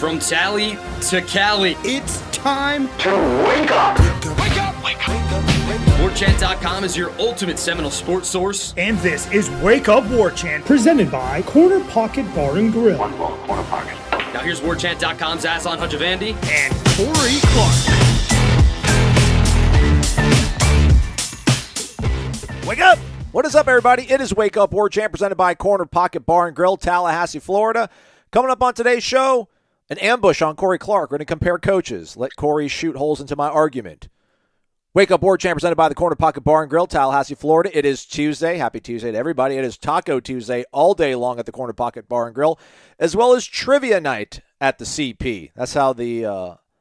From Tally to Cali, It's time to wake up. Wake up! Wake up! Warchant.com is your ultimate Seminole sports source. And this is Wake Up Warchant, presented by Corner Pocket Bar and Grill. One ball, corner pocket. Now here's Warchant.com's Aslan Hajavandi And Corey Clark. Wake up! What is up, everybody? It is Wake Up Warchant, presented by Corner Pocket Bar and Grill, Tallahassee, Florida. Coming up on today's show, an ambush on Corey Clark. We're going to compare coaches. Let Corey shoot holes into my argument. Wake Up Warchant, presented by the Corner Pocket Bar and Grill, Tallahassee, Florida. It is Tuesday. Happy Tuesday to everybody. It is Taco Tuesday all day long at the Corner Pocket Bar and Grill, as well as Trivia Night at the CP. That's how the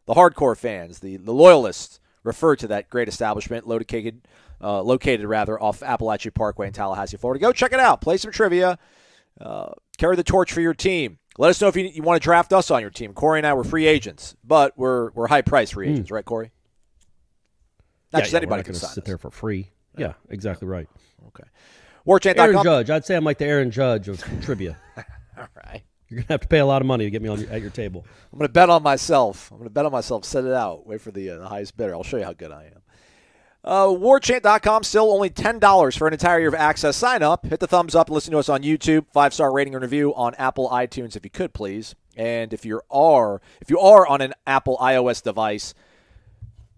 hardcore fans, the loyalists, refer to that great establishment located off Appalachia Parkway in Tallahassee, Florida. Go check it out. Play some trivia. Carry the torch for your team. Let us know if you want to draft us on your team. Corey and I were free agents, but we're high-priced free agents, right, Corey? Not just anybody can sit there for free. Yeah, exactly right. Okay. Warchant.com. Aaron Judge. I'd say I'm like the Aaron Judge of trivia. All right. You're going to have to pay a lot of money to get me at your table. I'm going to bet on myself. Set it out. Wait for the highest bidder. I'll show you how good I am. Warchant.com, still only $10 for an entire year of access. Sign up, hit the thumbs up, listen to us on YouTube, 5-star rating and review on Apple iTunes if you could, please. And if you are on an Apple iOS device,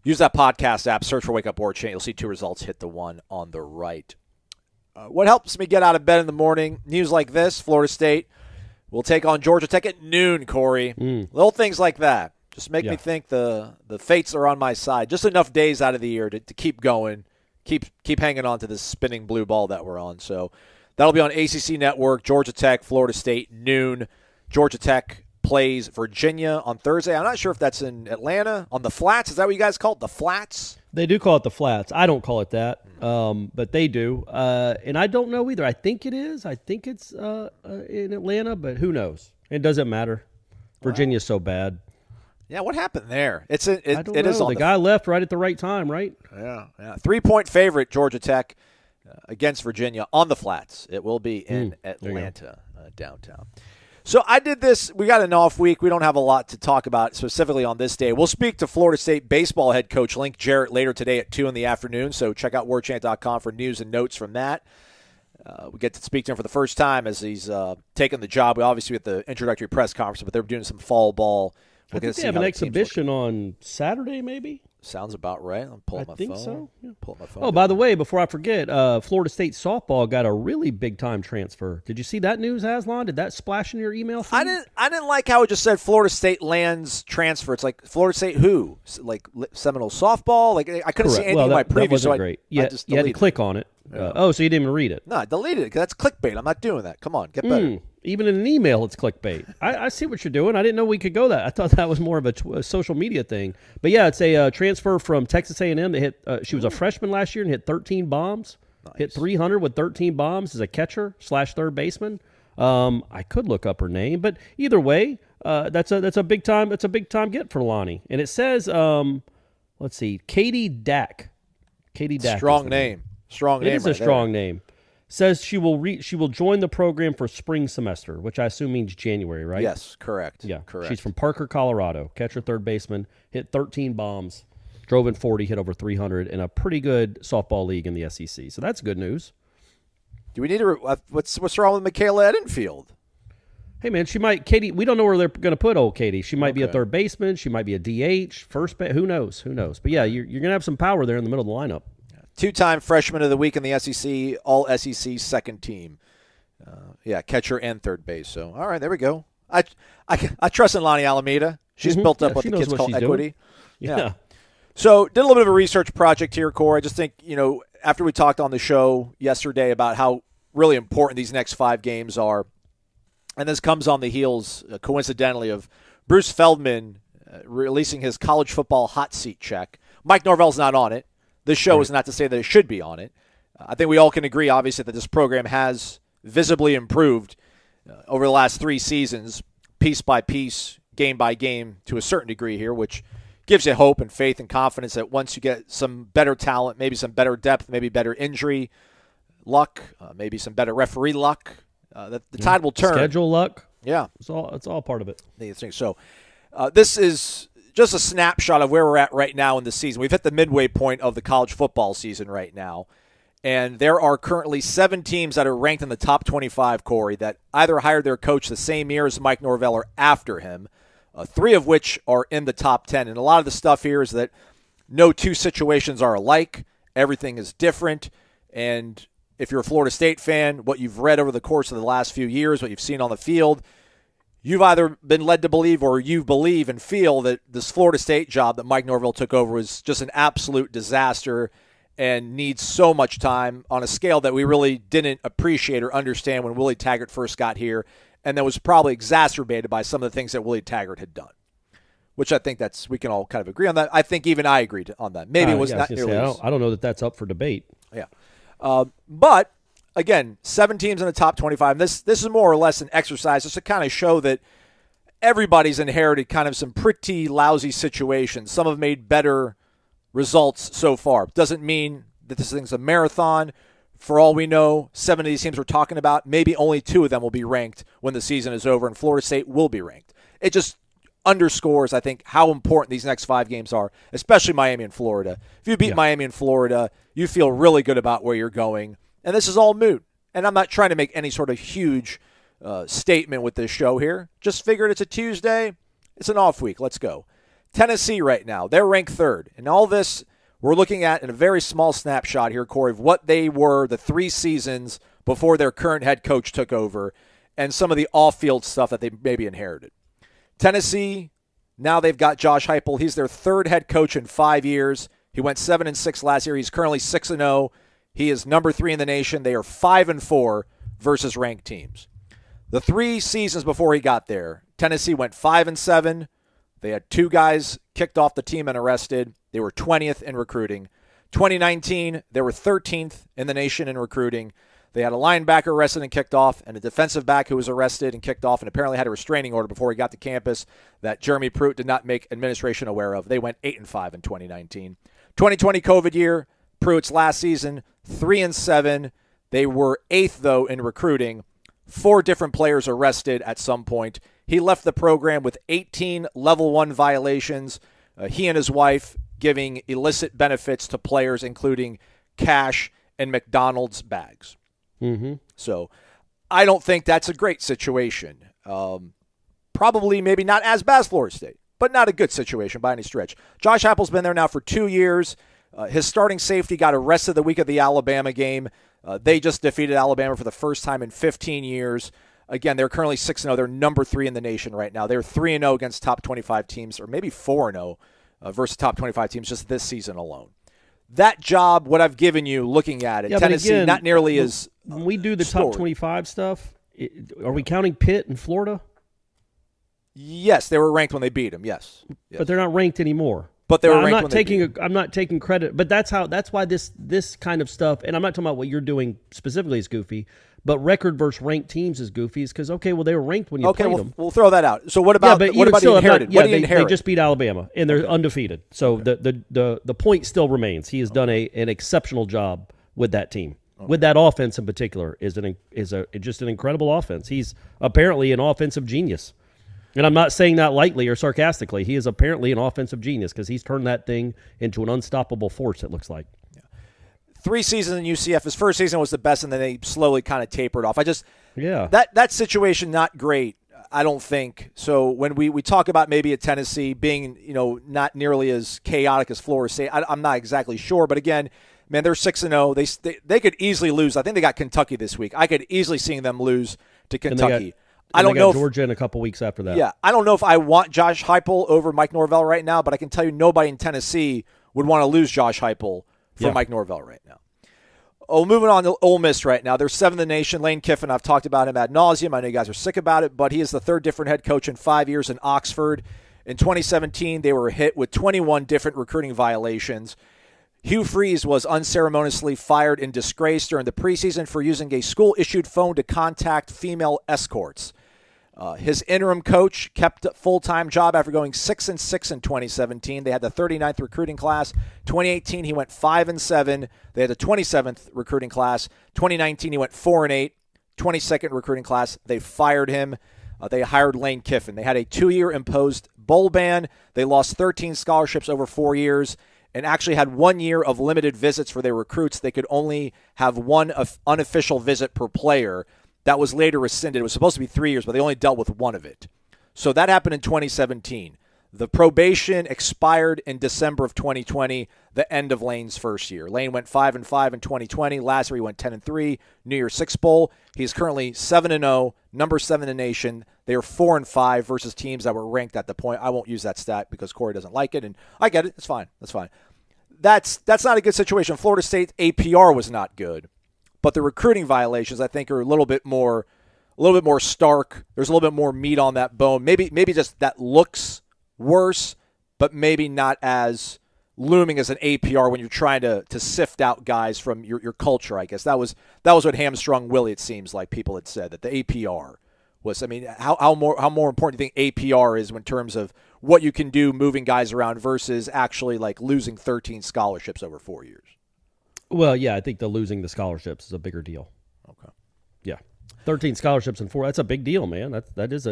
use that podcast app, search for Wake Up Warchant. You'll see two results. Hit the one on the right. What helps me get out of bed in the morning? News like this: Florida State will take on Georgia Tech at noon, Corey. Little things like that just make me think the fates are on my side. Just enough days out of the year to keep going, keep hanging on to this spinning blue ball that we're on. So that'll be on ACC Network, Georgia Tech, Florida State, noon. Georgia Tech plays Virginia on Thursday. I'm not sure if that's in Atlanta, on the Flats. Is that what you guys call it, the Flats? They do call it the Flats. I don't call it that, but they do. And I don't know either. I think it is. I think it's in Atlanta, but who knows? It doesn't matter. Virginia's so bad. Yeah, what happened there? It I don't know. is on the guy left right at the right time, right? Yeah. 3-point favorite, Georgia Tech against Virginia on the Flats. It will be in Atlanta, downtown. So I did this. We got an off week. We don't have a lot to talk about specifically on this day. We'll speak to Florida State baseball head coach Link Jarrett later today at 2 in the afternoon. So check out warchant.com for news and notes from that. We get to speak to him for the first time as he's taken the job. We obviously at the introductory press conference, but they're doing some fall ball. I think they have an exhibition on Saturday, maybe? Sounds about right. I'm pulling my phone. I think so. Yeah. Pull up my phone. Oh, by the way, before I forget, Florida State softball got a really big-time transfer. Did you see that news, Aslan? Did that splash in your email feed? I didn't like how it just said Florida State lands transfer. It's like Florida State who? Like Seminoles softball? Like I couldn't see anything in my preview. That wasn't so great. I just you had to click on it. So you didn't even read it. No, I deleted it because that's clickbait. I'm not doing that. Come on, get better. Even in an email, it's clickbait. I see what you're doing. I didn't know we could go that. I thought that was more of a social media thing. But, yeah, it's a transfer from Texas A&M. That hit. She was a freshman last year and hit 13 bombs. Nice. Hit 300 with 13 bombs as a catcher / third baseman. I could look up her name, but either way, that's a big time. That's a big time get for Lonnie. And it says, let's see, Katie Dack. Katie Dack. Strong name. Strong name. It is a strong name. Says she will join the program for spring semester, which I assume means January, right? Yes, correct. Yeah, correct. She's from Parker, Colorado. Catcher, third baseman, hit 13 bombs, drove in 40, hit over 300 in a pretty good softball league in the SEC. So that's good news. Do we need to? What's wrong with Michaela Edenfield? Hey man, Katie. We don't know where they're going to put old Katie. She might be a third baseman. She might be a DH, first base. Who knows? Who knows? But yeah, you're going to have some power there in the middle of the lineup. Two-time freshman of the week in the SEC, all SEC second team. Catcher and third base. So, all right, there we go. I trust in Lonnie Alameda. She's built up what the kids call equity. Yeah. So, did a little bit of a research project here, Corey. I just think, after we talked on the show yesterday about how really important these next 5 games are, and this comes on the heels, coincidentally, of Bruce Feldman releasing his college football hot seat check. Mike Norvell's not on it. This show is not to say that it should be on it. I think we all can agree, obviously, that this program has visibly improved over the last 3 seasons, piece by piece, game by game, to a certain degree here, which gives you hope and faith and confidence that once you get some better talent, maybe some better depth, maybe better injury luck, maybe some better referee luck, that the tide will turn. Schedule luck. Yeah. It's all part of it. I think so. This is just a snapshot of where we're at right now in the season. We've hit the midway point of the college football season right now. And there are currently 7 teams that are ranked in the top 25, Corey, that either hired their coach the same year as Mike Norvell or after him, 3 of which are in the top 10. And a lot of the stuff here is that no 2 situations are alike. Everything is different. And if you're a Florida State fan, what you've read over the course of the last few years, what you've seen on the field, you've either been led to believe or you believe and feel that this Florida State job that Mike Norvell took over was just an absolute disaster and needs so much time on a scale that we really didn't appreciate or understand when Willie Taggart first got here, and that was probably exacerbated by some of the things that Willie Taggart had done, which I think we can all kind of agree on that. I think even I agreed on that. Maybe it was not nearly. I don't know that that's up for debate. Yeah. But again, 7 teams in the top 25. This is more or less an exercise just to kind of show that everybody's inherited kind of some pretty lousy situations. Some have made better results so far. Doesn't mean that this thing's a marathon. For all we know, 7 of these teams we're talking about, maybe only 2 of them will be ranked when the season is over, and Florida State will be ranked. It just underscores, I think, how important these next 5 games are, especially Miami and Florida. If you beat Miami and Florida, you feel really good about where you're going. And this is all moot. And I'm not trying to make any sort of huge statement with this show here. Just figured it's a Tuesday. It's an off week. Let's go. Tennessee right now, they're ranked 3rd. And all this we're looking at in a very small snapshot here, Corey, of what they were the 3 seasons before their current head coach took over and some of the off-field stuff that they maybe inherited. Tennessee, now they've got Josh Heupel. He's their 3rd head coach in 5 years. He went 7-6 last year. He's currently 6-0. He is number 3 in the nation. They are 5-4 versus ranked teams. The 3 seasons before he got there, Tennessee went 5-7. They had 2 guys kicked off the team and arrested. They were 20th in recruiting. 2019, they were 13th in the nation in recruiting. They had a linebacker arrested and kicked off, and a defensive back who was arrested and kicked off and apparently had a restraining order before he got to campus that Jeremy Pruitt did not make administration aware of. They went 8-5 in 2019. 2020 COVID year, Pruitt's last season, 3-7. They were 8th, though, in recruiting. 4 different players arrested at some point. He left the program with 18 level 1 violations. He and his wife giving illicit benefits to players, including cash and McDonald's bags. Mm-hmm. So I don't think that's a great situation. Probably maybe not as bad as Florida State, but not a good situation by any stretch. Josh Heupel's been there now for 2 years. His starting safety got arrested the week of the Alabama game. They just defeated Alabama for the first time in 15 years. Again, they're currently 6-0. They're number 3 in the nation right now. They're 3-0 against top 25 teams, or maybe 4-0 versus top 25 teams just this season alone. That job, what I've given you looking at it, Tennessee, again, not nearly as when we do the top 25 stuff, are we counting Pitt and Florida? Yes, they were ranked when they beat them, yes. But they're not ranked anymore. But they were ranked when they beat them. I'm not taking credit, but that's why this kind of stuff, and I'm not talking about what you're doing specifically is goofy, but record versus ranked teams is goofy because, okay, well, they were ranked when you played them. We'll throw that out. So what about the inherited? They just beat Alabama, and they're undefeated. So the point still remains. He has done an exceptional job with that team. Okay. With that offense in particular is just an incredible offense. He's apparently an offensive genius. And I'm not saying that lightly or sarcastically. He is apparently an offensive genius because he's turned that thing into an unstoppable force, it looks like. 3 seasons in UCF. His first season was the best, and then they slowly kind of tapered off. Yeah. That situation, not great, I don't think. So when we talk about maybe a Tennessee being, not nearly as chaotic as Florida State, I'm not exactly sure. But again, man, they're 6-0. They could easily lose. I think they got Kentucky this week. I could easily see them lose to Kentucky. I don't know Georgia in a couple weeks after that. Yeah, I don't know if I want Josh Heupel over Mike Norvell right now, but I can tell you nobody in Tennessee would want to lose Josh Heupel for Mike Norvell right now. Oh, moving on to Ole Miss right now. They're 7th in the nation. Lane Kiffin, I've talked about him ad nauseum. I know you guys are sick about it, but he is the 3rd different head coach in 5 years in Oxford. In 2017, they were hit with 21 different recruiting violations. Hugh Freeze was unceremoniously fired in disgrace during the preseason for using a school-issued phone to contact female escorts. His interim coach kept a full-time job after going 6-6 in 2017. They had the 39th recruiting class. 2018, he went 5-7. They had the 27th recruiting class. 2019, he went 4-8. 22nd recruiting class. They fired him. They hired Lane Kiffin. They had a 2-year imposed bowl ban. They lost 13 scholarships over 4 years and actually had 1 year of limited visits for their recruits. They could only have one unofficial visit per player. That was later rescinded. It was supposed to be 3 years, but they only dealt with one of it. So that happened in 2017. The probation expired in December of 2020, the end of Lane's first year. Lane went 5-5 in 2020. Last year he went 10-3, New Year's Six Bowl. He's currently 7-0, number 7 in the nation. They are 4-5 versus teams that were ranked at the point. I won't use that stat because Corey doesn't like it, and I get it. It's fine. That's fine. That's not a good situation. Florida State's APR was not good, but the recruiting violations I think are a little bit more stark. There's a little bit more meat on that bone. Maybe just that looks worse, but maybe not as looming as an APR when you're trying to sift out guys from your culture, I guess. That was what hamstrung Willie, it seems like people had said, that the APR was, I mean, how more important do you think APR is in terms of what you can do moving guys around versus actually like losing 13 scholarships over 4 years? Well, yeah, I think losing the scholarships is a bigger deal. Okay. Yeah. 13 scholarships in 4, that's a big deal, man. That's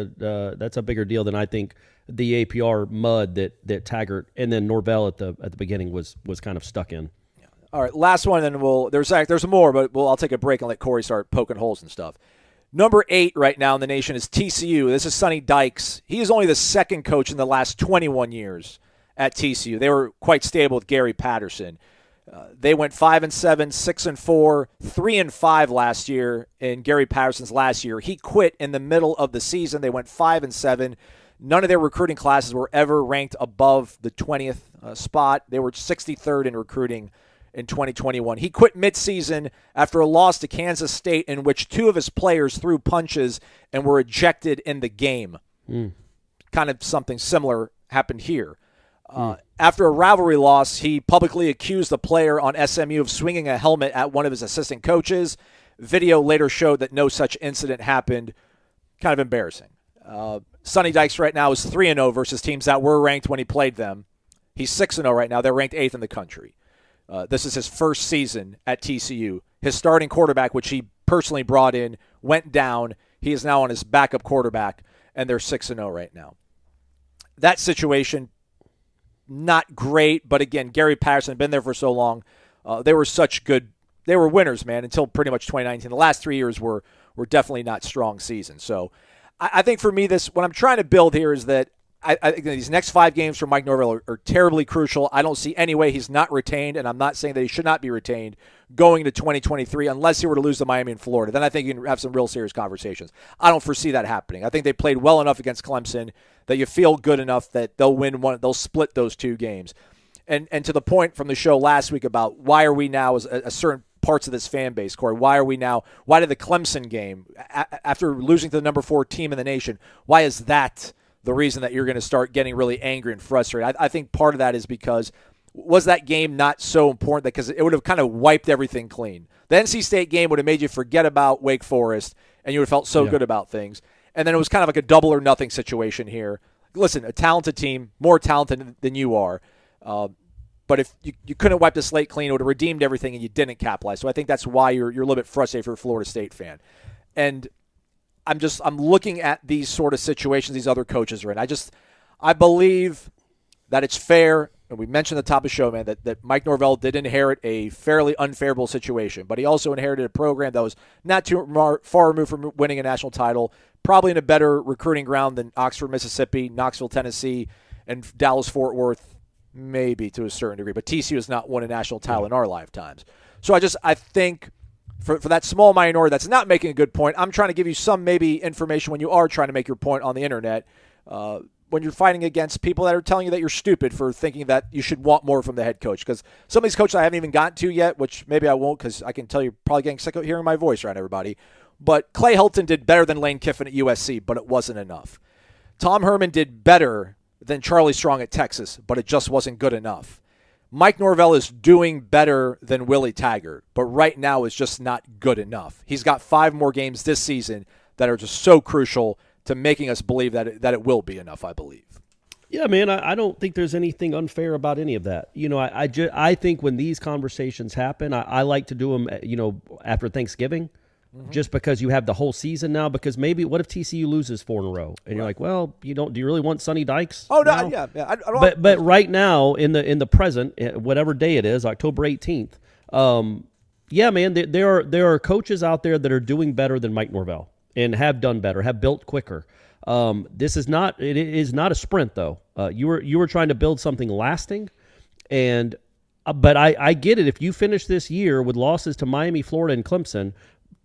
a bigger deal than I think the APR mud that Taggart and then Norvell at the beginning was kind of stuck in. Yeah. All right, last one, and there's more, but I'll take a break and let Corey start poking holes and stuff. Number 8 right now in the nation is TCU. This is Sonny Dykes. He is only the second coach in the last 21 years at TCU. They were quite stable with Gary Patterson. They went 5-7, 6-4, 3-5 last year in Gary Patterson's last year. He quit in the middle of the season. They went 5-7. None of their recruiting classes were ever ranked above the 20th spot. They were 63rd in recruiting in 2021. He quit midseason after a loss to Kansas State in which 2 of his players threw punches and were ejected in the game. Kind of something similar happened here. After a rivalry loss, he publicly accused a player on SMU of swinging a helmet at one of his assistant coaches. Video later showed that no such incident happened. Kind of embarrassing. Sonny Dykes right now is 3-0 versus teams that were ranked when he played them. He's 6-0 right now. They're ranked 8th in the country. This is his first season at TCU. His starting quarterback, which he personally brought in, went down. He is now on his backup quarterback, and they're 6-0 right now. That situation, not great, but again, Gary Patterson had been there for so long. They were winners, man, until pretty much 2019. The last 3 years were definitely not strong seasons. So I think for me, what I'm trying to build here is that I think these next 5 games for Mike Norvell are terribly crucial. I don't see any way he's not retained, and I'm not saying that he should not be retained going into 2023 unless he were to lose to Miami and Florida. Then I think you can have some real serious conversations. I don't foresee that happening. I think they played well enough against Clemson that you feel good enough that they'll win one. They'll split those 2 games. And to the point from the show last week about why are we now as a certain parts of this fan base, Corey, why did the Clemson game, after losing to the number 4 team in the nation, why is that the reason that you're going to start getting really angry and frustrated? I think part of that is because was that game not so important because it would have kind of wiped everything clean. The NC State game would have made you forget about Wake Forest, and you would have felt so good about things. And then it was kind of like a double or nothing situation here. Listen, a talented team, more talented than you are. But if you couldn't wipe the slate clean, it would have redeemed everything, and you didn't capitalize. So I think that's why you're a little bit frustrated for a Florida State fan. And I'm looking at these sort of situations these other coaches are in. I believe that it's fair, and we mentioned at the top of the show, man, that Mike Norvell did inherit a fairly unfavorable situation, but he also inherited a program that was not too far removed from winning a national title, probably in a better recruiting ground than Oxford, Mississippi, Knoxville, Tennessee, and Dallas-Fort Worth, maybe to a certain degree. But TCU has not won a national title in our lifetimes. So I think for that small minority that's not making a good point, I'm trying to give you some maybe information when you are trying to make your point on the internet, when you're fighting against people that are telling you that you're stupid for thinking that you should want more from the head coach. Because some of these coaches I haven't even gotten to yet, which maybe I won't because I can tell you're probably getting sick of hearing my voice around everybody. But Clay Helton did better than Lane Kiffin at USC, but it wasn't enough. Tom Herman did better than Charlie Strong at Texas, but it just wasn't good enough. Mike Norvell is doing better than Willie Taggart, but right now is just not good enough. He's got 5 more games this season that are just so crucial to making us believe that it will be enough, I believe. Yeah, man, I don't think there's anything unfair about any of that. You know, I think when these conversations happen, I like to do them, after Thanksgiving. just because you have the whole season now. Because maybe what if TCU loses 4 in a row, and you're like, well, do you really want Sonny Dykes? Oh no, now? yeah. I don't, but right now in the present, whatever day it is, October 18th. Yeah, man, there are coaches out there that are doing better than Mike Norvell and have done better, have built quicker. It is not a sprint though. You were trying to build something lasting, and but I get it. If you finish this year with losses to Miami, Florida, and Clemson,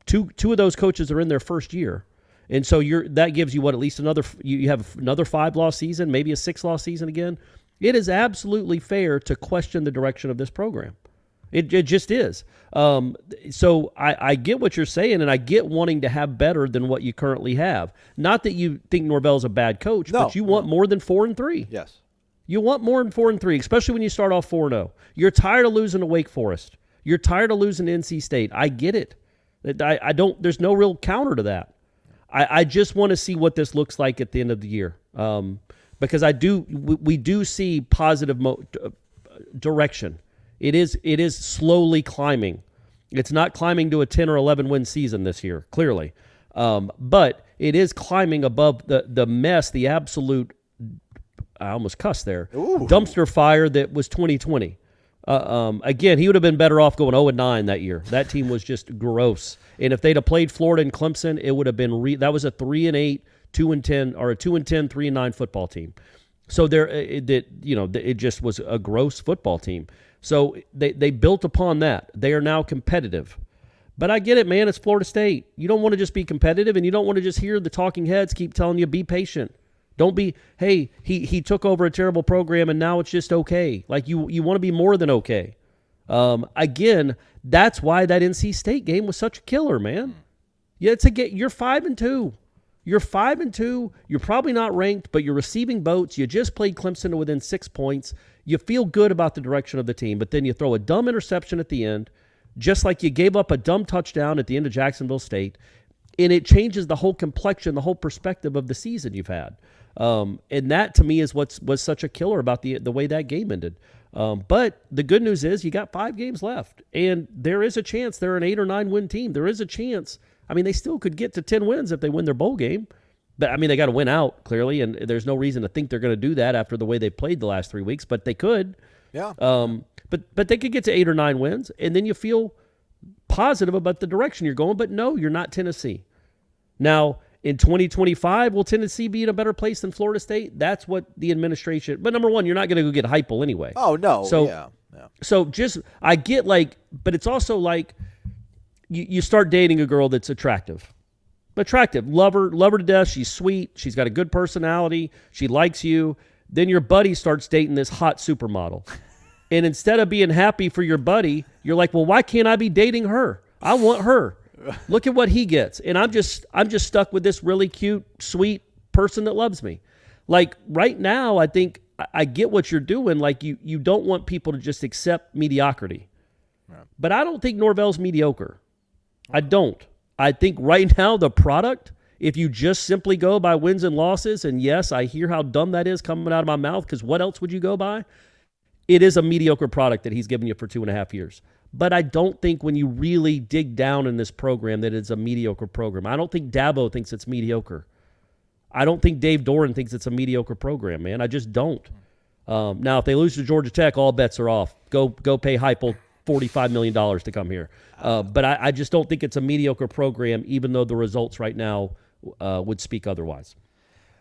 two of those coaches are in their first year, and so that gives you at least another. You have another 5-loss season, maybe a 6-loss season again. It is absolutely fair to question the direction of this program. It just is. So I get what you're saying, and I get wanting to have better than what you currently have. Not that you think Norvell's a bad coach, but you want more than 4-3. yes. You want more than 4-3, especially when you start off 4-0. You're tired of losing to Wake Forest. You're tired of losing to NC State. I get it. I don't. There's no real counter to that. I just want to see what this looks like at the end of the year, because we do see positive direction. It is slowly climbing. It's not climbing to a 10 or 11 win season this year, clearly, but it is climbing above the mess, the absolute. I almost cussed there. Ooh. Dumpster fire that was 2020. Again, he would have been better off going 0-9 that year. That team was just gross. And if they'd have played Florida and Clemson, it would have been that was a 3-8, 2-10, or a 2-10, 3-9 football team. So it just was a gross football team. So they built upon that. They are now competitive. But I get it, man. It's Florida State. You don't want to just be competitive, and you don't want to just hear the talking heads keep telling you be patient. Don't be, hey, he took over a terrible program and now it's just okay. Like you want to be more than okay. Again, that's why that NC State game was such a killer, man. Yeah, you're 5-2. You're 5-2. You're probably not ranked, but you're receiving votes. You just played Clemson to within 6 points. You feel good about the direction of the team, but then you throw a dumb interception at the end, just like you gave up a dumb touchdown at the end of Jacksonville State, and it changes the whole complexion, the whole perspective of the season you've had. And that, to me, is was such a killer about the way that game ended. But the good news is you got 5 games left, and there is a chance they're an 8 or 9 win team. There is a chance. I mean, they still could get to 10 wins if they win their bowl game. But, I mean, they got to win out, clearly, and there's no reason to think they're going to do that after the way they played the last 3 weeks, but they could. Yeah. But they could get to 8 or 9 wins, and then you feel positive about the direction you're going. But, no, you're not Tennessee. Now, in 2025, will Tennessee be in a better place than Florida State? That's what the administration – but, number one, you're not going to go get Heupel anyway. Oh, no. So, yeah. So just – I get but it's also like you start dating a girl that's attractive. Love her to death. She's sweet. She's got a good personality. She likes you. Then your buddy starts dating this hot supermodel. And instead of being happy for your buddy, you're like, well, why can't I be dating her? I want her. Look at what he gets. And I'm just stuck with this really cute, sweet person that loves me. Like right now, I think I get what you're doing. Like you don't want people to just accept mediocrity. Right. But I don't think Norvell's mediocre. I don't. I think right now the product, if you just simply go by wins and losses, and yes, I hear how dumb that is coming out of my mouth, because what else would you go by? It is a mediocre product that he's given you for 2.5 years. But I don't think when you really dig down in this program that it's a mediocre program. I don't think Dabo thinks it's mediocre. I don't think Dave Doran thinks it's a mediocre program, man. I just don't. Now, if they lose to Georgia Tech, all bets are off. Go pay Heupel $45 million to come here. But I just don't think it's a mediocre program, even though the results right now would speak otherwise.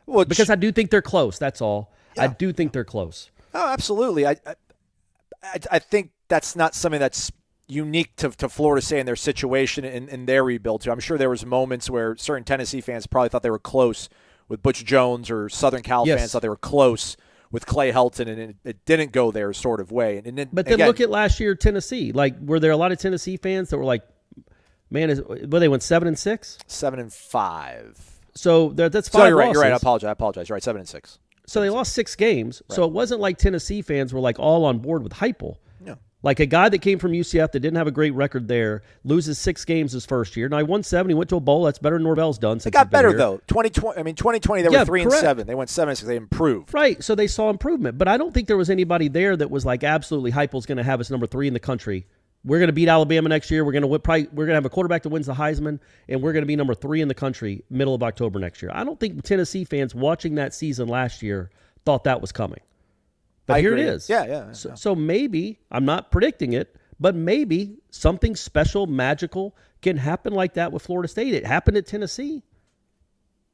Well, because I do think they're close, that's all. Yeah. I do think they're close. Oh, absolutely. I think that's not something that's unique to Florida State and their situation in their rebuild, too. I'm sure there was moments where certain Tennessee fans probably thought they were close with Butch Jones, or Southern Cal fans thought they were close with Clay Helton, and it didn't go their sort of way. But then again, look at last year Tennessee. Like, were there a lot of Tennessee fans that were like, man, they went 7-6? 7-5. So that's 5 you're right. losses. You're right. I apologize. You're right. 7-6. So they lost 6 games. Right. So it wasn't like Tennessee fans were like all on board with Heupel. Yeah. Like a guy that came from UCF that didn't have a great record there, loses 6 games his first year. Now he won 7. He went to a bowl. That's better than Norvell's done. They got better though. 2020 they were 3-7. They went 7-6. They improved. Right. So they saw improvement. But I don't think there was anybody there that was like absolutely Heupel's going to have us number 3 in the country we're going to beat Alabama next year. We're going to have a quarterback that wins the Heisman, and we're going to be number 3 in the country middle of October next year. I don't think Tennessee fans watching that season last year thought that was coming. But here it is. Yeah. So maybe, I'm not predicting it, but maybe something special, magical can happen like that with Florida State. It happened at Tennessee.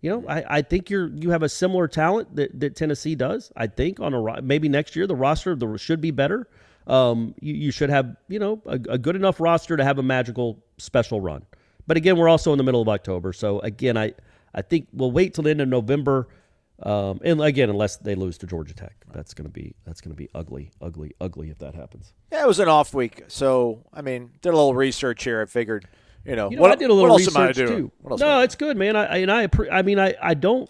I think you have a similar talent that Tennessee does. I think maybe next year the roster should be better. You should have a good enough roster to have a magical special run. But again, we're also in the middle of October, so again, I think we'll wait till the end of November. And again, unless they lose to Georgia Tech, that's going to be ugly if that happens. Yeah, it was an off week, so I mean, did a little research here. I figured, I did a little research too. No, it's good, man. I don't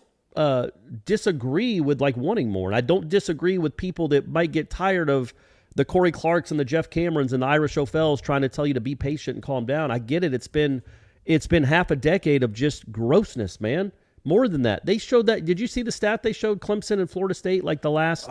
disagree with like wanting more, and I don't disagree with people that might get tired of the Corey Clarks and the Jeff Camerons and the Irish O'Fells trying to tell you to be patient and calm down. I get it. It's been half a decade of just grossness, man. More than that. They showed that. Did you see the stat they showed Clemson and Florida State like the last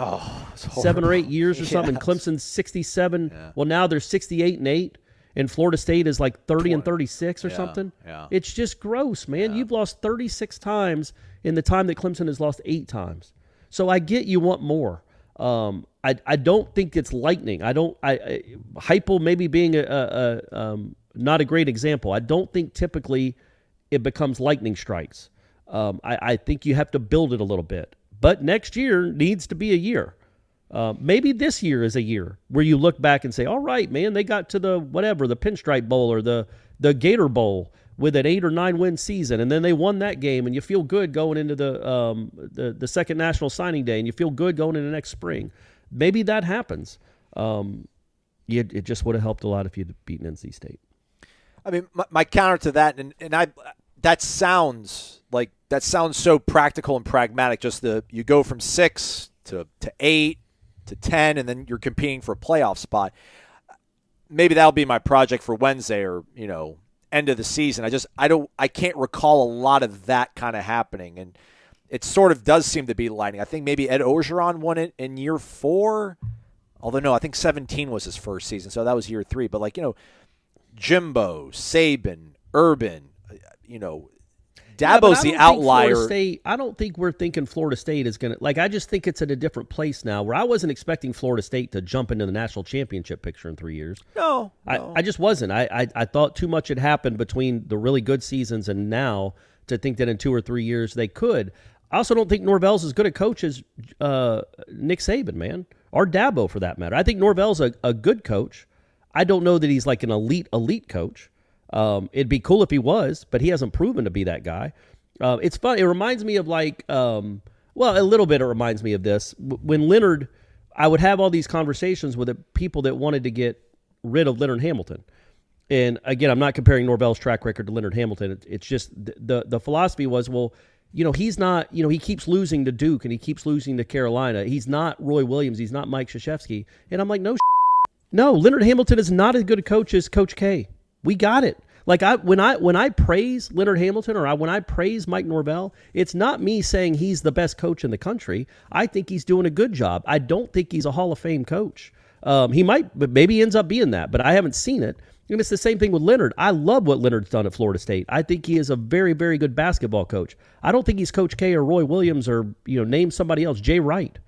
7 or 8 years or something? Yes. Clemson's 67. Yeah. Well, now they're 68-8, and Florida State is like 30-36 or something. Yeah. It's just gross, man. Yeah. You've lost 36 times in the time that Clemson has lost 8 times. So I get you want more. I don't think it's lightning. Heupel maybe being not a great example. I don't think typically it becomes lightning strikes. I think you have to build it a little bit. But next year needs to be a year. Maybe this year is a year where you look back and say, all right, man, they got to the Pinstripe Bowl or the Gator Bowl with an 8 or 9 win season, and then they won that game, and you feel good going into the second National Signing Day, and you feel good going into next spring. Maybe that happens. It just would have helped a lot if you'd beaten NC State. I mean, my counter to that, that sounds so practical and pragmatic. Just you go from 6 to 8 to 10, and then you're competing for a playoff spot. Maybe that'll be my project for Wednesday, or end of the season. I can't recall a lot of that kind of happening, and it sort of does seem to be lightning. I think maybe Ed Orgeron won it in year 4, although no, I think 17 was his first season, so that was year 3. But Jimbo, Saban, Urban, Dabo's the outlier. I don't think we're thinking Florida State is going to – I just think it's at a different place now where I wasn't expecting Florida State to jump into the national championship picture in 3 years. No. I just wasn't. I thought too much had happened between the really good seasons and now to think that in 2 or 3 years they could. I also don't think Norvell's as good a coach as Nick Saban, man, or Dabo for that matter. I think Norvell's a good coach. I don't know that he's like an elite coach. It'd be cool if he was, but he hasn't proven to be that guy. It's fun. It reminds me of a little bit it reminds me of this. When Leonard, I would have all these conversations with the people that wanted to get rid of Leonard Hamilton. And again, I'm not comparing Norvell's track record to Leonard Hamilton. It's just the philosophy was, he's not, he keeps losing to Duke and he keeps losing to Carolina. He's not Roy Williams. He's not Mike Krzyzewski. And I'm like, no, Leonard Hamilton is not as good a coach as Coach K. We got it. When I praise Leonard Hamilton or when I praise Mike Norvell, it's not me saying he's the best coach in the country. I think he's doing a good job. I don't think he's a Hall of Fame coach. He might, but maybe he ends up being that, but I haven't seen it. And it's the same thing with Leonard. I love what Leonard's done at Florida State. I think he is a very, very good basketball coach. I don't think he's Coach K or Roy Williams or, name somebody else, Jay Wright.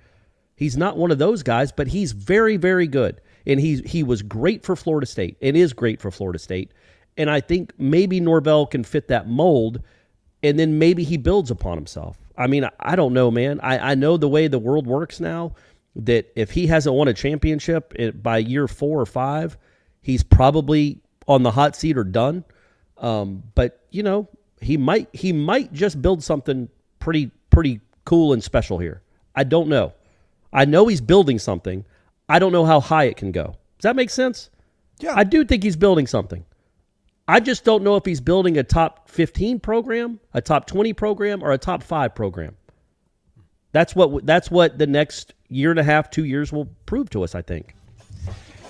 He's not one of those guys, but he's very, very good. And he was great for Florida State and is great for Florida State. And I think maybe Norvell can fit that mold, and then maybe he builds upon himself. I mean, I don't know, man. I know the way the world works now, that if he hasn't won a championship by year 4 or 5, he's probably on the hot seat or done. But, he might just build something pretty cool and special here. I don't know. I know he's building something. I don't know how high it can go. Does that make sense? Yeah. I do think he's building something. I just don't know if he's building a top 15 program, a top 20 program, or a top 5 program. That's what the next year and a half, 2 years will prove to us, I think.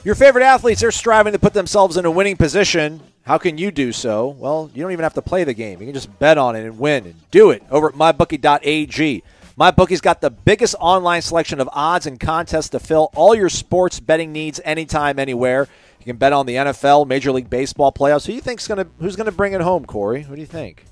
Your favorite athletes, they're striving to put themselves in a winning position. How can you do so? Well, you don't even have to play the game. You can just bet on it and win, and do it over at mybookie.ag. MyBookie's got the biggest online selection of odds and contests to fill all your sports betting needs anytime, anywhere. You can bet on the NFL, Major League Baseball playoffs. Who's gonna bring it home, Corey? Who do you think?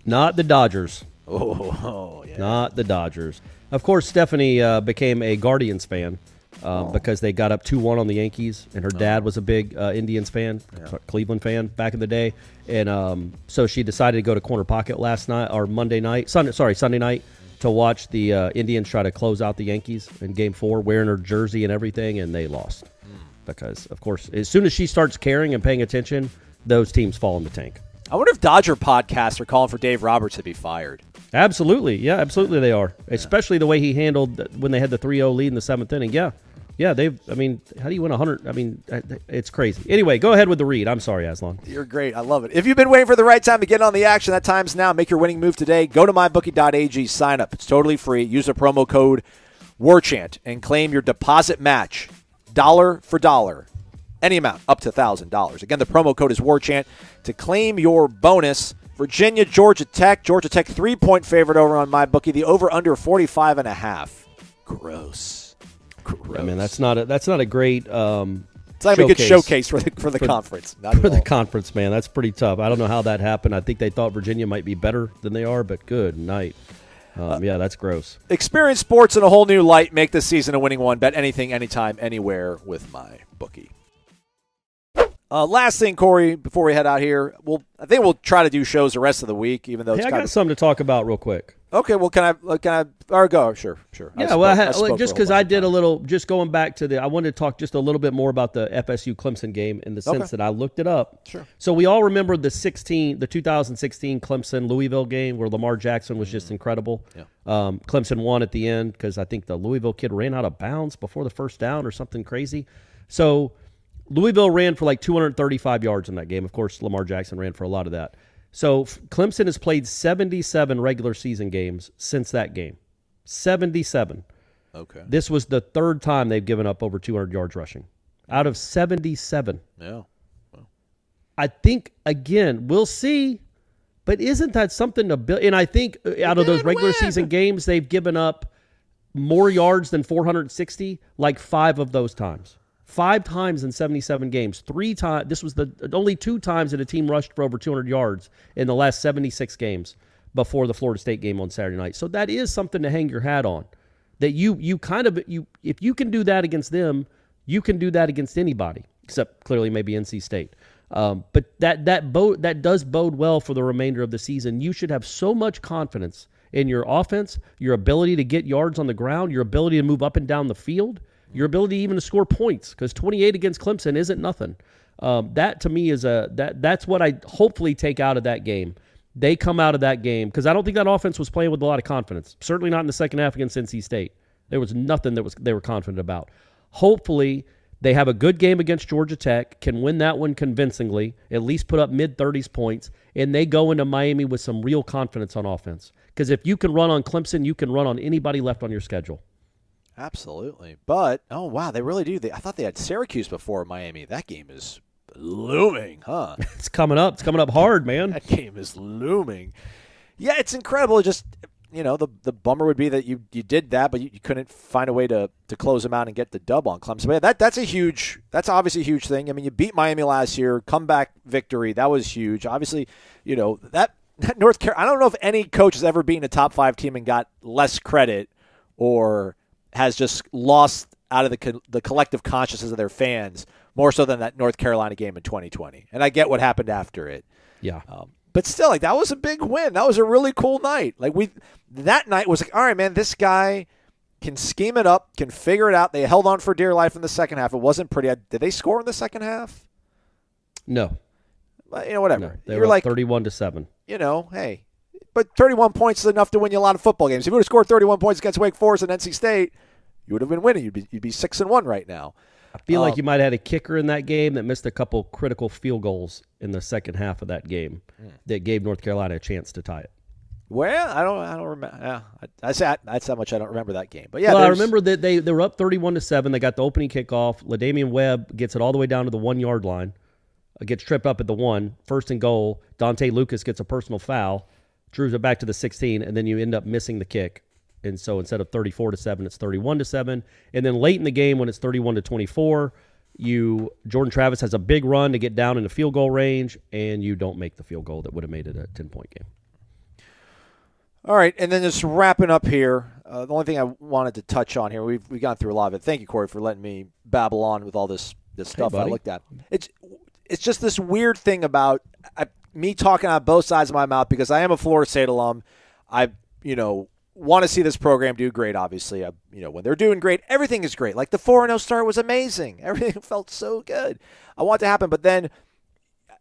Not the Dodgers. Oh, yeah. Not the Dodgers. Of course, Stephanie became a Guardians fan because they got up 2-1 on the Yankees, and her dad was a big Indians fan, Cleveland fan back in the day. And so she decided to go to Corner Pocket Sunday night, to watch the Indians try to close out the Yankees in Game 4, wearing her jersey and everything, and they lost. Because, of course, as soon as she starts caring and paying attention, those teams fall in the tank. I wonder if Dodger podcasts are calling for Dave Roberts to be fired. Absolutely. Yeah, absolutely they are. Especially the way he handled when they had the 3-0 lead in the 7th inning. Yeah, how do you win 100? It's crazy. Anyway, go ahead with the read. I'm sorry, Aslan. You're great. I love it. If you've been waiting for the right time to get on the action, that time's now. Make your winning move today. Go to mybookie.ag, sign up. It's totally free. Use the promo code WARCHANT and claim your deposit match. Dollar for dollar. Any amount up to $1,000. Again, the promo code is WARCHANT to claim your bonus. Virginia, Georgia Tech. Georgia Tech 3-point favorite over on MyBookie. The over/under 45.5. Gross. I mean, that's not a great. It's not a good showcase for the conference. For the conference, man, that's pretty tough. I don't know how that happened. I think they thought Virginia might be better than they are, but good night. Yeah, that's gross. Experience sports in a whole new light. Make this season a winning one. Bet anything, anytime, anywhere with MyBookie. Last thing, Corey, before we head out here, I think we'll try to do shows the rest of the week, even though I got something to talk about real quick. Okay, well, can I or go? Sure. Yeah, just because I did a little, just going back to I wanted to talk just a little bit more about the FSU Clemson game in the sense that I looked it up. Sure. So we all remember the 2016 Clemson Louisville game where Lamar Jackson was just incredible. Yeah. Clemson won at the end because I think the Louisville kid ran out of bounds before the first down or something crazy. So Louisville ran for like 235 yards in that game. Of course, Lamar Jackson ran for a lot of that. So Clemson has played 77 regular season games since that game. 77. Okay. This was the third time they've given up over 200 yards rushing. Out of 77. Yeah. Well. I think, again, we'll see, but isn't that something to build? And I think out of those regular season games, they've given up more yards than 460, like 5 of those times. 5 times in 77 games. 3 times. This was the only 2 times that a team rushed for over 200 yards in the last 76 games before the Florida State game on Saturday night. So that is something to hang your hat on. That you if you can do that against them, you can do that against anybody, except clearly maybe NC State. But that does bode well for the remainder of the season. You should have so much confidence in your offense, your ability to get yards on the ground, your ability to move up and down the field, your ability even to score points, because 28 against Clemson isn't nothing. That to me is that's what I hopefully take out of that game. They come out of that game, because I don't think that offense was playing with a lot of confidence. Certainly not in the second half against NC State. There was nothing they were confident about. Hopefully they have a good game against Georgia Tech, can win that one convincingly, at least put up mid-30s points, and they go into Miami with some real confidence on offense. Because if you can run on Clemson, you can run on anybody left on your schedule. Absolutely. But, oh, wow, they really do. I thought they had Syracuse before Miami. That game is looming, huh? It's coming up. It's coming up hard, man. That game is looming. Yeah, it's incredible. Just, the bummer would be that you did that, but you couldn't find a way to close them out and get the dub on Clemson. But yeah, that's obviously a huge thing. I mean, you beat Miami last year, comeback victory. That was huge. Obviously, that North Carolina, I don't know if any coach has ever beaten a top 5 team and got less credit or has just lost out of the collective consciousness of their fans more so than that North Carolina game in 2020. And I get what happened after it. Yeah. But still, that was a big win. That was a really cool night. That night was all right, man, this guy can scheme it up, can figure it out. They held on for dear life in the second half. It wasn't pretty. Did they score in the second half? No. Whatever. No, they were like 31-7. Hey. But 31 points is enough to win you a lot of football games. If you would have scored 31 points against Wake Forest and NC State, you would have been winning. You'd be 6-1 right now. I feel like you might have had a kicker in that game that missed a couple critical field goals in the second half of that game that gave North Carolina a chance to tie it. Well, I don't remember. Yeah, that's how much I don't remember that game. But yeah, I remember that they were up 31-7. They got the opening kickoff. LaDamian Webb gets it all the way down to the 1-yard line. Gets tripped up at the 1, first and goal. Dante Lucas gets a personal foul. Drews it back to the 16, and then you end up missing the kick. And so instead of 34-7, it's 31-7. And then late in the game when it's 31-24, Jordan Travis has a big run to get down in the field goal range, and you don't make the field goal that would have made it a 10-point game. All right, and then just wrapping up here, the only thing I wanted to touch on here, we've gone through a lot of it. Thank you, Corey, for letting me babble on with all this stuff I looked at. It's just this weird thing about me talking out both sides of my mouth because I am a Florida State alum. I want to see this program do great, obviously. When they're doing great, everything is great. Like the 4-0 start was amazing. Everything felt so good. I want it to happen, but then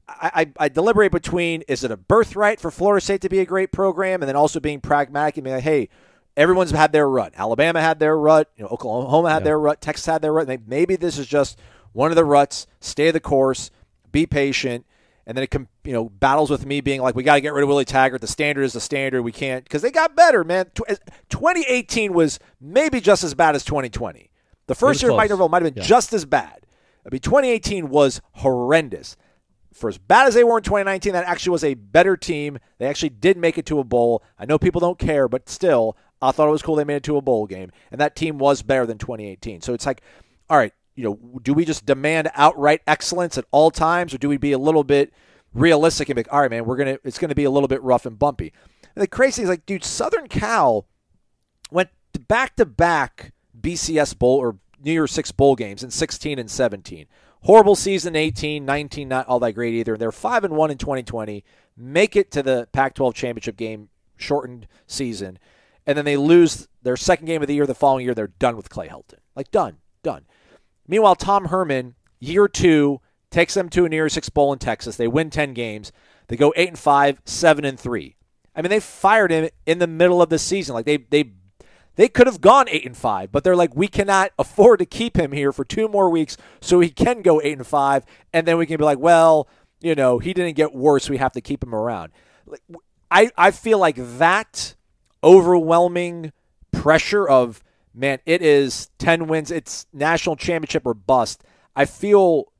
I deliberate between, is it a birthright for Florida State to be a great program, and then also being pragmatic and being like, hey, everyone's had their rut. Alabama had their rut. Oklahoma had their rut. Texas had their rut. Maybe this is just one of the ruts. Stay the course. Be patient. And then it battles with me being like, we got to get rid of Willie Taggart. The standard is the standard. We can't, because they got better, man. 2018 was maybe just as bad as 2020. The first year of Mike Norvell might have been just as bad. 2018 was horrendous. For as bad as they were in 2019, that actually was a better team. They actually did make it to a bowl. I know people don't care, but still, I thought it was cool they made it to a bowl game. And that team was better than 2018. So it's like, all right, do we just demand outright excellence at all times, or do we be a little bit realistic and be like, all right, man, it's gonna be a little bit rough and bumpy? And the crazy thing is, like, dude, Southern Cal went back-to-back BCS bowl or New Year's Six bowl games in 16 and 17. Horrible season 18, 19, not all that great either. They're 5-1 in 2020, make it to the Pac-12 championship game, shortened season, and then they lose their second game of the year. The following year, they're done with Clay Helton. Like, done. Meanwhile, Tom Herman, year 2, takes them to a New Year's Six bowl in Texas. They win 10 games. They go 8-5, 7-3. I mean, they fired him in the middle of the season. Like, they could have gone 8-5, but they're like, we cannot afford to keep him here for 2 more weeks so he can go 8-5, and then we can be like, well, he didn't get worse. We have to keep him around. I feel like that overwhelming pressure of, man, it is 10 wins, it's national championship or bust. I feel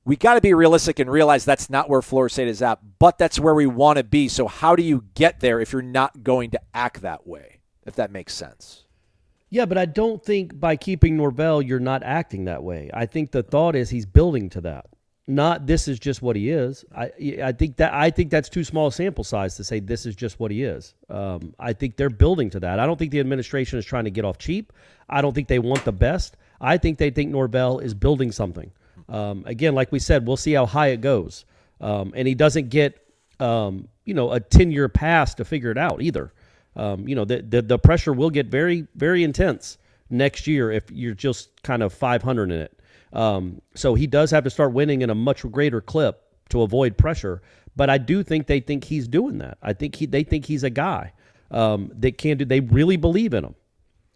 we got to be realistic and realize that's not where Florida State is at, but that's where we want to be. So how do you get there if you're not going to act that way? If that makes sense. Yeah, but I don't think by keeping Norvell, you're not acting that way. I think the thought is he's building to that. Not this is just what he is. I think that's too small a sample size to say this is just what he is. I think they're building to that. I don't think the administration is trying to get off cheap. I don't think they want the best. I think they think Norvell is building something. Again, like we said, we'll see how high it goes. And he doesn't get a 10-year pass to figure it out either. The pressure will get very, very intense next year if you're just kind of 500 in it. So he does have to start winning in a much greater clip to avoid pressure. But I do think they think he's doing that. I think they think he's a guy that can do. They really believe in him.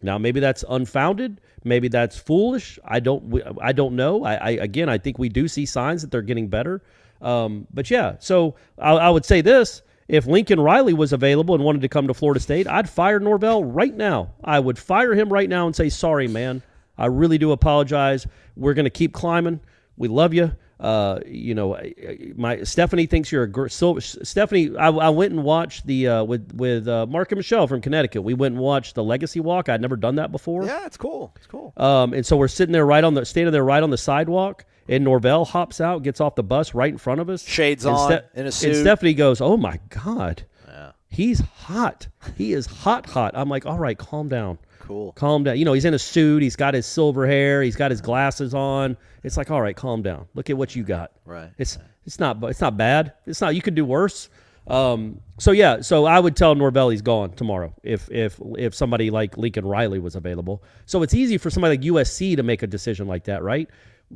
Now maybe that's unfounded. Maybe that's foolish. I don't know. I think we do see signs that they're getting better. But yeah. So I would say this. If Lincoln Riley was available and wanted to come to Florida State, I'd fire Norvell right now. I would fire him right now and say, sorry, man. I really do apologize. We're going to keep climbing. We love you. My Stephanie thinks you're a girl. So Stephanie, I went and watched the with Mark and Michelle from Connecticut. We went and watched the Legacy Walk. I'd never done that before. Yeah, it's cool. It's cool. And so we're standing there right on the sidewalk. And Norvell hops out, gets off the bus right in front of us. Shades on, in a suit. And Stephanie goes, oh, my God. Yeah. He's hot. He is hot. I'm like, all right, calm down. Cool. Calm down. He's in a suit. He's got his silver hair. He's got his glasses on. It's like, all right, calm down. Look at what you got. Right. It's not bad. It's not. You could do worse. So I would tell Norvell he's gone tomorrow if somebody like Lincoln Riley was available. So it's easy for somebody like USC to make a decision like that, right?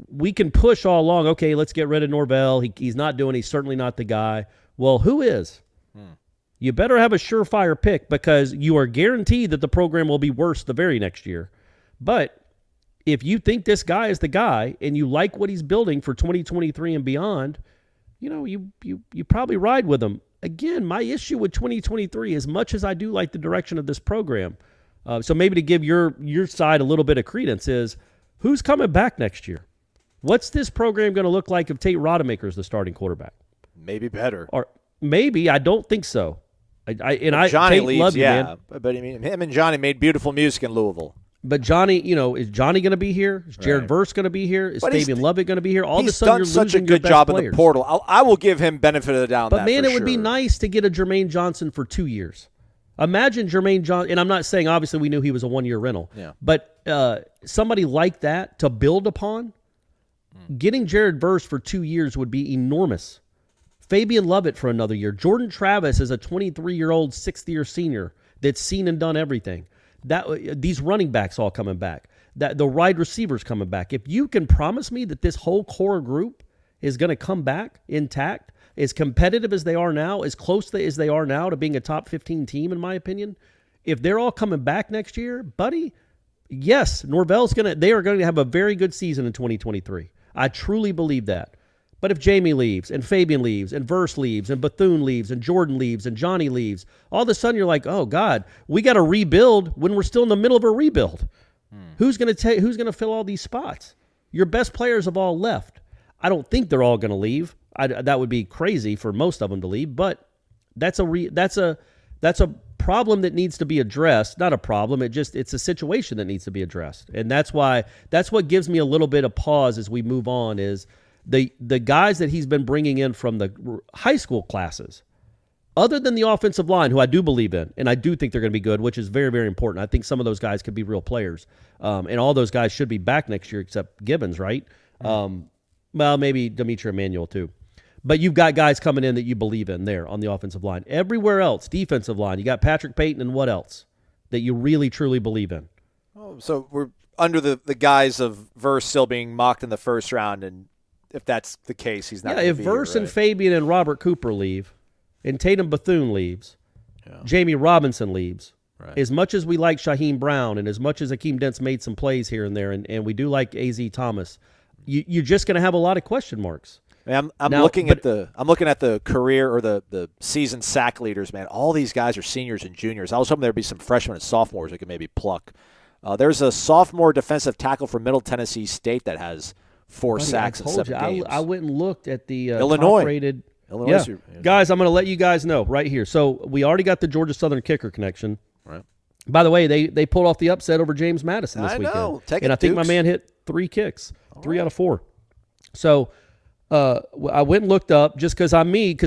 We can push all along, okay, let's get rid of Norvell. He's not doing, he's certainly not the guy. Well, who is? You better have a surefire pick because you are guaranteed that the program will be worse the very next year. But if you think this guy is the guy and you like what he's building for 2023 and beyond, you probably ride with him. Again, my issue with 2023, as much as I do like the direction of this program, so maybe to give your side a little bit of credence is, who's coming back next year? What's this program going to look like if Tate Rodemaker is the starting quarterback? Maybe better. Or maybe, I don't think so. Johnny Tate leaves, love you, yeah. man. But I mean, him and Johnny made beautiful music in Louisville. But Johnny, is Johnny going to be here? Is Jared Verse going to be here? Is Fabian Lovett going to be here? All of a sudden, you're losing your best players. He's done such a good job in the portal. I will give him benefit of the doubt. But man, it would be nice to get a Jermaine Johnson for 2 years. Imagine Jermaine Johnson, and I'm not saying obviously we knew he was a 1-year rental, but somebody like that to build upon, getting Jared Verse for 2 years would be enormous. Fabian Lovett for another year. Jordan Travis is a 23-year-old, sixth-year senior that's seen and done everything. These running backs all coming back. The wide receivers coming back. If you can promise me that this whole core group is going to come back intact, as competitive as they are now, as close as they are now to being a top 15 team, in my opinion, if they're all coming back next year, buddy, yes, they are going to have a very good season in 2023. I truly believe that. But if Jamie leaves, and Fabian leaves, and Verse leaves, and Bethune leaves, and Jordan leaves, and Johnny leaves, all of a sudden you're like, oh God, we got to rebuild when we're still in the middle of a rebuild. Who's going to fill all these spots? Your best players have all left. I don't think they're all going to leave. That would be crazy for most of them to leave, but that's a problem that needs to be addressed. Not a problem. It's a situation that needs to be addressed, and that's what gives me a little bit of pause as we move on. Is the guys that he's been bringing in from the high school classes, other than the offensive line, who I do believe in, and I do think they're going to be good, which is very, very important. I think some of those guys could be real players, and all those guys should be back next year except Gibbons, right? Well, maybe Demetri Emanuel too. But you've got guys coming in that you believe in there on the offensive line. Everywhere else, defensive line, you got Patrick Payton and what else that you really, truly believe in? Oh, so we're under the guise of Verse still being mocked in the first round, and if that's the case, he's not. Yeah, if Verse and Fabian and Robert Cooper leave, and Tatum Bethune leaves, Jamie Robinson leaves. Right. As much as we like Shaheem Brown, and as much as Akeem Dent's made some plays here and there, and we do like A.Z. Thomas, you're just going to have a lot of question marks. I'm looking at the career or the season sack leaders, man. All these guys are seniors and juniors. I was hoping there'd be some freshmen and sophomores that could maybe pluck. There's a sophomore defensive tackle from Middle Tennessee State that has 4 sacks in 7 games. I went and looked at the Illinois. top-rated. Illinois. Yeah. Guys, I'm going to let you guys know right here. So we already got the Georgia Southern kicker connection. Right. By the way, they pulled off the upset over James Madison this weekend. And I think my man hit 3 kicks, 3 out of 4. So I went and looked up just because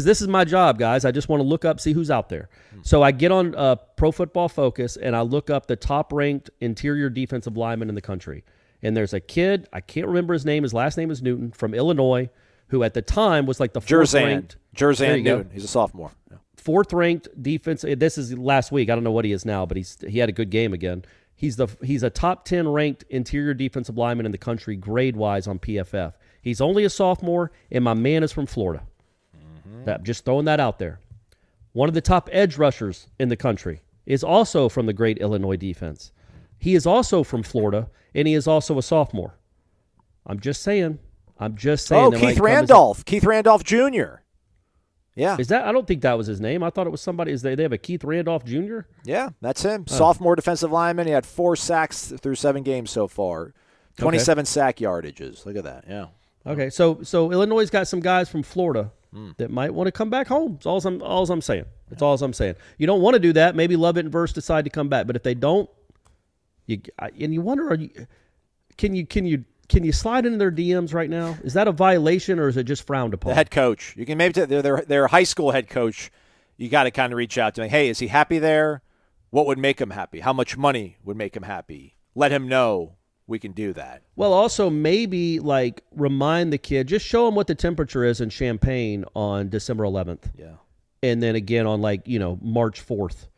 this is my job, guys. I just want to look up, see who's out there. So I get on Pro Football Focus, and I look up the top-ranked interior defensive lineman in the country. And there's a kid, I can't remember his name. His last name is Newton, from Illinois, who at the time was like the 4th-ranked. Jerzan Newton. He's a sophomore. Yeah. 4th-ranked defense. This is last week. I don't know what he is now, but he had a good game again. He's a top 10 ranked interior defensive lineman in the country grade-wise on PFF. He's only a sophomore, and my man is from Florida. Just throwing that out there. One of the top edge rushers in the country is also from the great Illinois defense. He is also from Florida, and he is also a sophomore. I'm just saying. Oh, Keith Randolph. Keith Randolph Jr. Yeah. I don't think that was his name. I thought it was somebody. They have a Keith Randolph Jr.? Yeah, that's him. Sophomore defensive lineman. He had 4 sacks through 7 games so far. 27 sack yardages. Look at that. Yeah. Okay, so Illinois' got some guys from Florida that might want to come back home. That's all I'm saying. That's all I'm saying. You don't want to do that. Maybe Lovett and Verse decide to come back, but if they don't, you wonder, can you slide into their DMs right now? Is that a violation, or is it just frowned upon? The head coach. You can maybe their high school head coach. You got to kind of reach out to him. Hey, is he happy there? What would make him happy? How much money would make him happy? Let him know. We can do that. Well, also maybe remind the kid, just show him what the temperature is in Champaign on December 11th. Yeah. And then again on March 4th.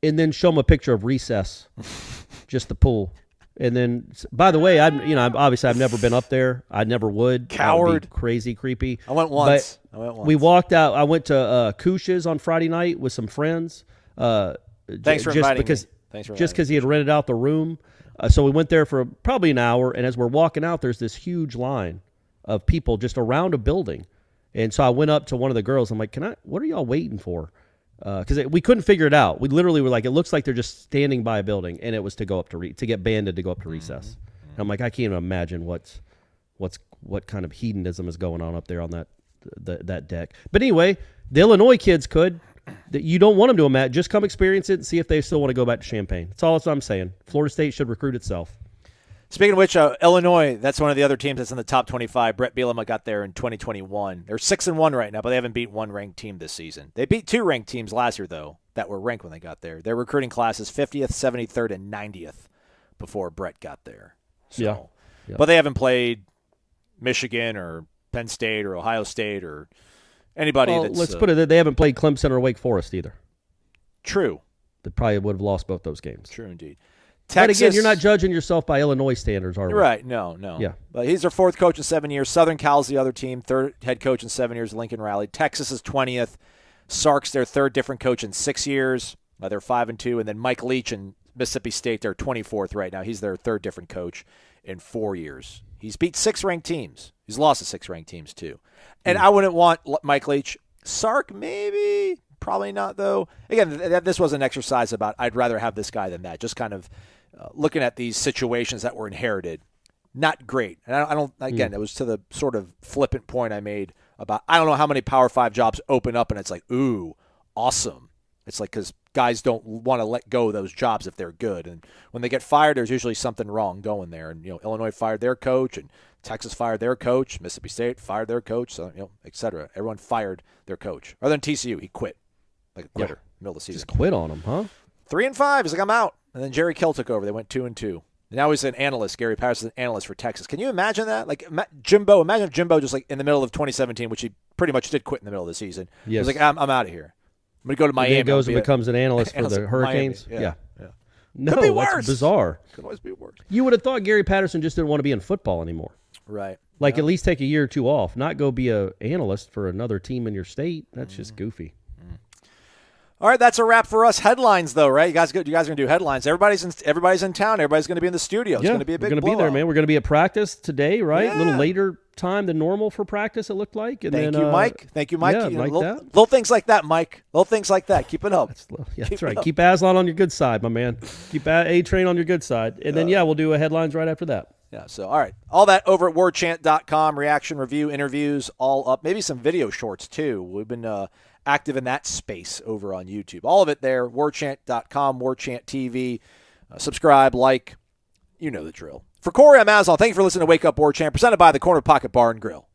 And then show him a picture of recess, just the pool. And then, by the way, obviously I've never been up there. I never would. Coward. That would be crazy creepy. I went once. We walked out. I went to Couch's on Friday night with some friends. Thanks for inviting me. Just because he had rented out the room. So we went there for probably an hour, and as we're walking out, there's this huge line of people just around a building. And so I went up to one of the girls. I'm like, what are y'all waiting for? Because we couldn't figure it out. We literally were like, it looks like they're just standing by a building, and it was to go up to get banded to go up to recess. And I'm like, I can't even imagine what kind of hedonism is going on up there on that deck. But anyway, the Illinois kids could. that you don't want them to imagine. Just come experience it and see if they still want to go back to Champaign. That's all I'm saying. Florida State should recruit itself. Speaking of which, Illinois, that's one of the other teams that's in the top 25. Brett Bielema got there in 2021. They're 6-1 right now, but they haven't beat one ranked team this season. They beat two ranked teams last year, though, that were ranked when they got there. Their recruiting class is 50th, 73rd, and 90th before Brett got there. So, yeah. But they haven't played Michigan or Penn State or Ohio State or anybody that's... Let's put it, they haven't played Clemson or Wake Forest either. True. They probably would have lost both those games. True indeed. Texas, but again, you're not judging yourself by Illinois standards, are we? Right. No. Yeah. But he's their fourth coach in 7 years. Southern Cal's the other team, third head coach in 7 years, Lincoln Riley. Texas is 20th. Sark's their third different coach in 6 years. They're 5-2. And then Mike Leach in Mississippi State, they're 24th right now. He's their third different coach in 4 years. He's beat 6 ranked teams. He's lost to 6 ranked teams, too. And I wouldn't want Mike Leach. Sark, maybe. Probably not, though. Again, this was an exercise about I'd rather have this guy than that. Just kind of looking at these situations that were inherited. Not great. And I don't again, it was to the sort of flippant point I made about I don't know how many Power 5 jobs open up and it's like, ooh, awesome. It's like because guys don't want to let go of those jobs if they're good. And when they get fired, there's usually something wrong going there. And, Illinois fired their coach and Texas fired their coach. Mississippi State fired their coach, so, et cetera. Everyone fired their coach. Other than TCU, he quit. Like a quitter, middle of the season. Just quit on him, huh? 3-5. He's like, I'm out. And then Jerry Kill took over. They went 2-2. And now he's an analyst. Gary Patterson's an analyst for Texas. Can you imagine that? Like Jimbo. Imagine if Jimbo just like in the middle of 2017, which he pretty much did quit in the middle of the season. Yes. He was like, I'm out of here. I'm going to go to Miami. He goes and becomes an analyst for the Hurricanes. Yeah. No, Could be worse. That's bizarre. Could always be worse. You would have thought Gary Patterson just didn't want to be in football anymore. Right. Like at least take a year or two off, not go be an analyst for another team in your state. That's just goofy. All right, that's a wrap for us. Headlines, though, right? You guys are going to do headlines. Everybody's in town. Everybody's going to be in the studio. It's going to be a big we're going to be there, man. We're going to be at practice today, right? Yeah. A little later time than normal for practice, it looked like. And Thank you, Mike. Yeah, little things like that, Mike. Little things like that. Keep it up. That's right. Keep Aslan on your good side, my man. Keep A-Train on your good side. And then, we'll do a headlines right after that. Yeah, so, all right. All that over at warchant.com. Reaction, review, interviews, all up. Maybe some video shorts, too. We've been active in that space over on YouTube. All of it there, warchant.com, Warchant TV. Subscribe, like, you know the drill. For Corey, I'm Aslan. Thank you for listening to Wake Up Warchant, presented by the Corner Pocket Bar and Grill.